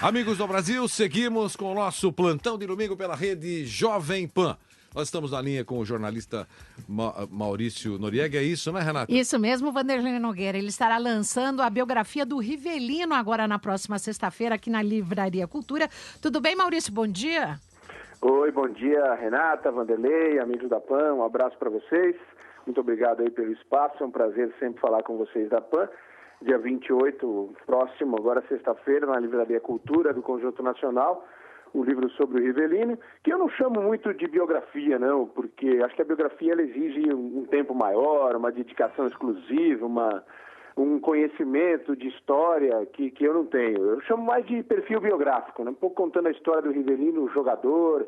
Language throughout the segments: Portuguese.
Amigos do Brasil, seguimos com o nosso plantão de domingo pela rede Jovem Pan. Nós estamos na linha com o jornalista Maurício Noriega, é isso, né, Renata? Isso mesmo, Vanderlei Nogueira. Ele estará lançando a biografia do Rivelino agora na próxima sexta-feira aqui na Livraria Cultura. Tudo bem, Maurício? Bom dia. Oi, bom dia, Renata, Vanderlei, amigos da PAN, um abraço para vocês. Muito obrigado aí pelo espaço, é um prazer sempre falar com vocês da PAN. Dia 28, próximo, agora sexta-feira, na Livraria Cultura do Conjunto Nacional, o livro sobre o Rivelino, que eu não chamo muito de biografia, não, porque acho que a biografia ela exige um tempo maior, uma dedicação exclusiva, um conhecimento de história que eu não tenho. Eu chamo mais de perfil biográfico, né? Um pouco contando a história do Rivelino, jogador,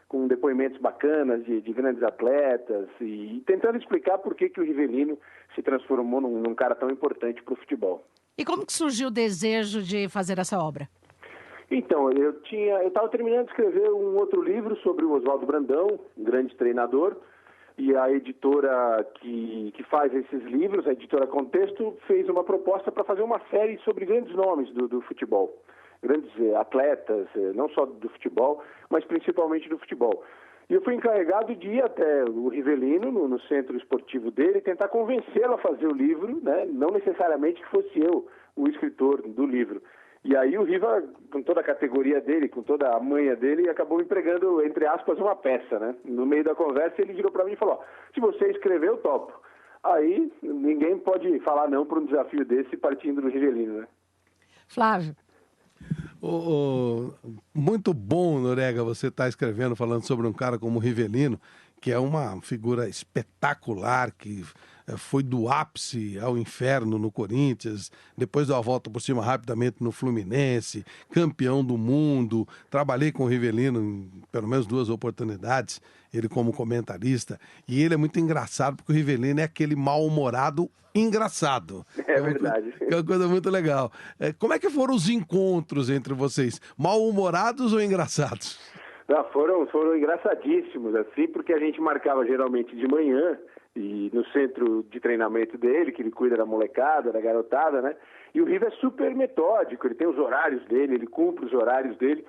com depoimentos bacanas de grandes atletas e tentando explicar por que o Rivelino se transformou num cara tão importante para o futebol. E como que surgiu o desejo de fazer essa obra? Então, eu estava terminando de escrever um outro livro sobre o Oswaldo Brandão, um grande treinador, e a editora que faz esses livros, a editora Contexto, fez uma proposta para fazer uma série sobre grandes nomes do futebol. Grandes atletas, não só do futebol, mas principalmente do futebol. E eu fui encarregado de ir até o Rivelino, no centro esportivo dele, e tentar convencê-lo a fazer o livro, né? Não necessariamente que fosse eu o escritor do livro. E aí o Riva, com toda a categoria dele, com toda a manha dele, acabou empregando, entre aspas, uma peça, né? No meio da conversa ele virou para mim e falou, se você escrever, eu topo. Aí ninguém pode falar não para um desafio desse partindo do Rivelino, né? Flávio. Muito bom, Noriega, você está escrevendo, falando sobre um cara como o Rivelino, que é uma figura espetacular, que foi do ápice ao inferno no Corinthians, depois deu a volta por cima rapidamente no Fluminense, campeão do mundo. Trabalhei com o Rivelino em pelo menos 2 oportunidades, ele como comentarista, e ele é muito engraçado, porque o Rivelino é aquele mal-humorado engraçado. É verdade. É uma coisa muito legal. Como é que foram os encontros entre vocês? Mal-humorados ou engraçados? Não, foram engraçadíssimos, assim, porque a gente marcava geralmente de manhã, e no centro de treinamento dele, que ele cuida da molecada, da garotada, né? E o Riva é super metódico, ele tem os horários dele, ele cumpre os horários dele.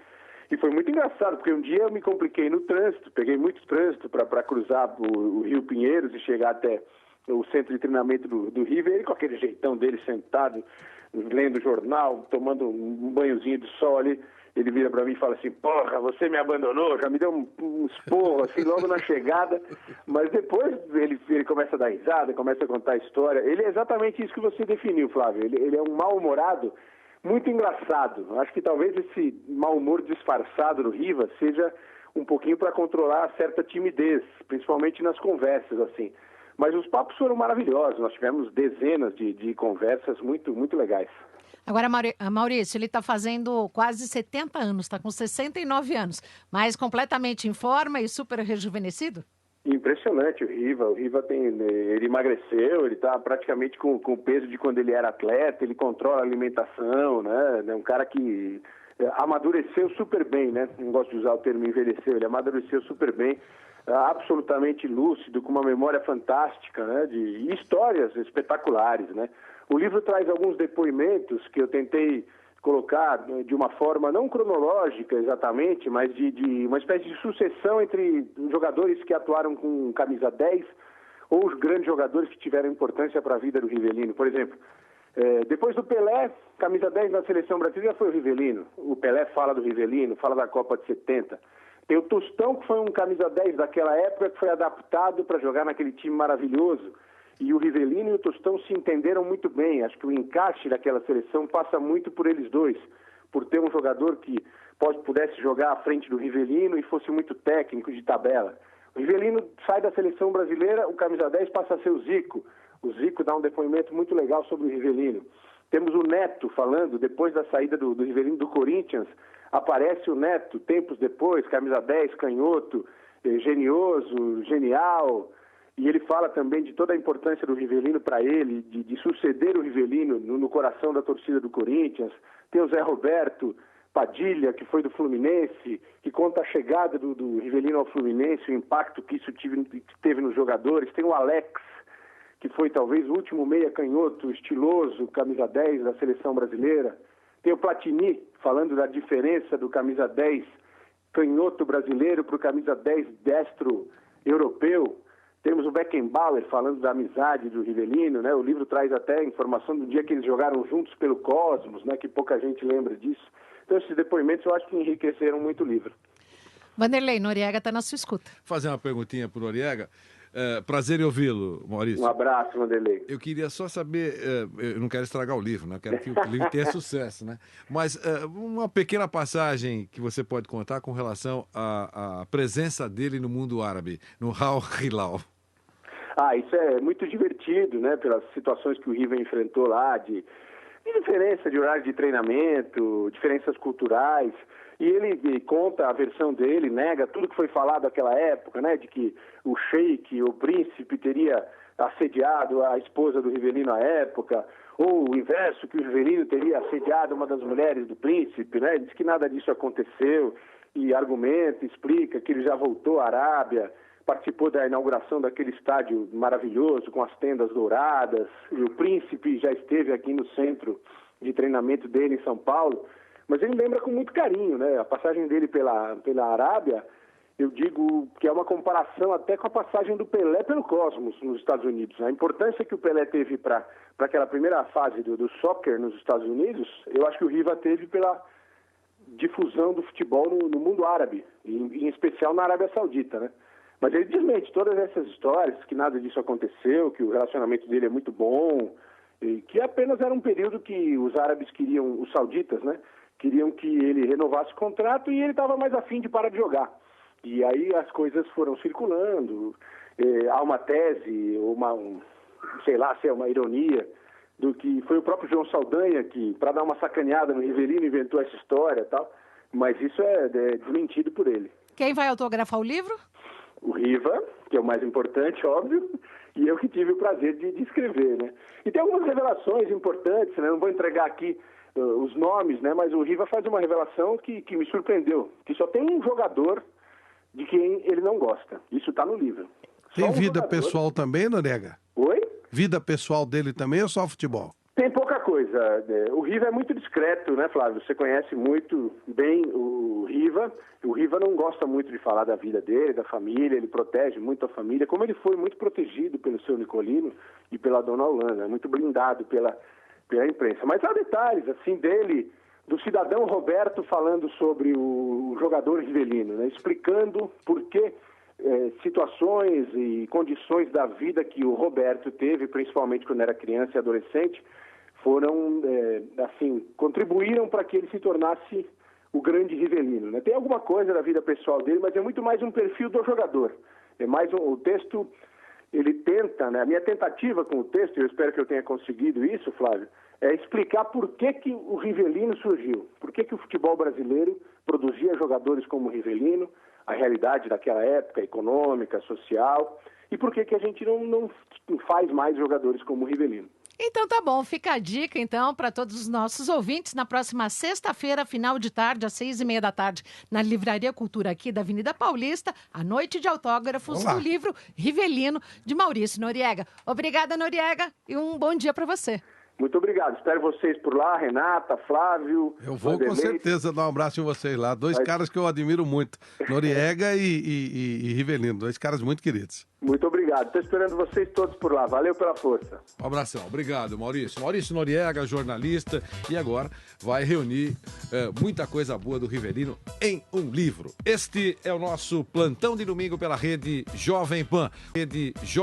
E foi muito engraçado, porque um dia eu me compliquei no trânsito, peguei muito trânsito para cruzar o Rio Pinheiros e chegar até o centro de treinamento do Riva, ele com aquele jeitão dele sentado, lendo jornal, tomando um banhozinho de sol ali. Ele vira para mim e fala assim, porra, você me abandonou, já me deu um esporro, assim, logo na chegada, mas depois ele começa a dar risada, começa a contar a história. Ele é exatamente isso que você definiu, Flávio, ele é um mal-humorado muito engraçado. Acho que talvez esse mau humor disfarçado no Riva seja um pouquinho para controlar certa timidez, principalmente nas conversas, assim. Mas os papos foram maravilhosos, nós tivemos dezenas de conversas muito, muito legais. Agora, Maurício, ele está fazendo quase 70 anos, está com 69 anos, mas completamente em forma e super rejuvenescido? Impressionante o Riva ele emagreceu, ele está praticamente com o peso de quando ele era atleta, ele controla a alimentação, né? É um cara que amadureceu super bem, né? Não gosto de usar o termo envelheceu, ele amadureceu super bem, absolutamente lúcido, com uma memória fantástica, né? De histórias espetaculares, né? O livro traz alguns depoimentos que eu tentei colocar de uma forma não cronológica exatamente, mas de uma espécie de sucessão entre jogadores que atuaram com camisa 10 ou os grandes jogadores que tiveram importância para a vida do Rivelino. Por exemplo, depois do Pelé, camisa 10 na seleção brasileira foi o Rivelino. O Pelé fala do Rivelino, fala da Copa de 70. Tem o Tostão, que foi um camisa 10 daquela época, que foi adaptado para jogar naquele time maravilhoso. E o Rivelino e o Tostão se entenderam muito bem. Acho que o encaixe daquela seleção passa muito por eles dois, por ter um jogador que pudesse jogar à frente do Rivelino e fosse muito técnico de tabela. O Rivelino sai da seleção brasileira, o camisa 10 passa a ser o Zico. O Zico dá um depoimento muito legal sobre o Rivelino. Temos o Neto falando, depois da saída do Rivelino do Corinthians, aparece o Neto, tempos depois, camisa 10, canhoto, genioso, genial. E ele fala também de toda a importância do Rivelino para ele, de suceder o Rivelino no coração da torcida do Corinthians. Tem o Zé Roberto Padilha, que foi do Fluminense, que conta a chegada do Rivelino ao Fluminense, o impacto que isso teve nos jogadores. Tem o Alex, que foi talvez o último meia canhoto, estiloso, camisa 10 da seleção brasileira. Tem o Platini, falando da diferença do camisa 10 canhoto brasileiro para o camisa 10 destro europeu. Temos o Beckenbauer falando da amizade do Rivellino, né? O livro traz até informação do dia que eles jogaram juntos pelo Cosmos, né? Que pouca gente lembra disso. Então, esses depoimentos eu acho que enriqueceram muito o livro. Vanderlei, Noriega está na sua escuta. Fazer uma perguntinha para o Noriega. Prazer em ouvi-lo, Maurício. Um abraço, Vanderlei. Eu queria só saber, eu não quero estragar o livro, né? Eu quero que o livro tenha sucesso, né? Mas uma pequena passagem que você pode contar com relação à presença dele no mundo árabe, no Al Hilal. Isso é muito divertido, né? Pelas situações que o Riva enfrentou lá, de diferença de horário de treinamento, diferenças culturais. E ele conta a versão dele, nega tudo que foi falado naquela época, né? De que o sheik, o príncipe, teria assediado a esposa do Rivellino à época, ou o inverso, que o Rivellino teria assediado uma das mulheres do príncipe, né? Diz que nada disso aconteceu e argumenta, explica que ele já voltou à Arábia, participou da inauguração daquele estádio maravilhoso com as tendas douradas, e o príncipe já esteve aqui no centro de treinamento dele em São Paulo. Mas ele lembra com muito carinho, né? A passagem dele pela Arábia, eu digo que é uma comparação até com a passagem do Pelé pelo Cosmos nos Estados Unidos. A importância que o Pelé teve para aquela primeira fase do soccer nos Estados Unidos, eu acho que o Riva teve pela difusão do futebol no mundo árabe, em especial na Arábia Saudita, né? Mas ele desmente todas essas histórias, que nada disso aconteceu, que o relacionamento dele é muito bom, e que apenas era um período que os árabes queriam, os sauditas, né? Queriam que ele renovasse o contrato e ele estava mais afim de parar de jogar. E aí as coisas foram circulando, há uma tese, sei lá se é uma ironia, do que foi o próprio João Saldanha que, para dar uma sacaneada no Rivellino, inventou essa história e tal, mas isso é desmentido por ele. Quem vai autografar o livro? O Riva, que é o mais importante, óbvio, e eu que tive o prazer de escrever, né? E tem algumas revelações importantes, né? Não vou entregar aqui os nomes, né? Mas o Riva faz uma revelação que me surpreendeu, que só tem um jogador de quem ele não gosta. Isso está no livro. Tem vida pessoal também, Noriega? Oi? Vida pessoal dele também ou só futebol? Tem pouca coisa. O Riva é muito discreto, né, Flávio? Você conhece muito bem o Riva. O Riva não gosta muito de falar da vida dele, da família, ele protege muito a família, como ele foi muito protegido pelo seu Nicolino e pela dona Holanda, muito blindado pela imprensa. Mas há detalhes, assim, dele, do cidadão Roberto falando sobre o jogador Rivellino, né? Explicando por que situações e condições da vida que o Roberto teve, principalmente quando era criança e adolescente, foram, contribuíram para que ele se tornasse o grande Rivellino, né? Tem alguma coisa da vida pessoal dele, mas é muito mais um perfil do jogador. É mais o texto, ele tenta, né? A minha tentativa com o texto, eu espero que eu tenha conseguido isso, Flávio, é explicar por que o Rivellino surgiu, por que o futebol brasileiro produzia jogadores como o Rivellino, a realidade daquela época, econômica, social, e por que a gente não faz mais jogadores como o Rivellino. Então tá bom, fica a dica então para todos os nossos ouvintes na próxima sexta-feira, final de tarde, às 6:30 da tarde, na Livraria Cultura aqui da Avenida Paulista, a noite de autógrafos do livro Rivellino, de Maurício Noriega. Obrigada, Noriega, e um bom dia para você. Muito obrigado. Espero vocês por lá, Renata, Flávio. Eu vou Vanderlei. Com certeza dar um abraço em vocês lá. Dois caras que eu admiro muito, Noriega e Rivellino, dois caras muito queridos. Muito obrigado. Estou esperando vocês todos por lá. Valeu pela força. Um abração. Obrigado, Maurício. Maurício Noriega, jornalista, e agora vai reunir muita coisa boa do Rivellino em um livro. Este é o nosso plantão de domingo pela Rede Jovem Pan.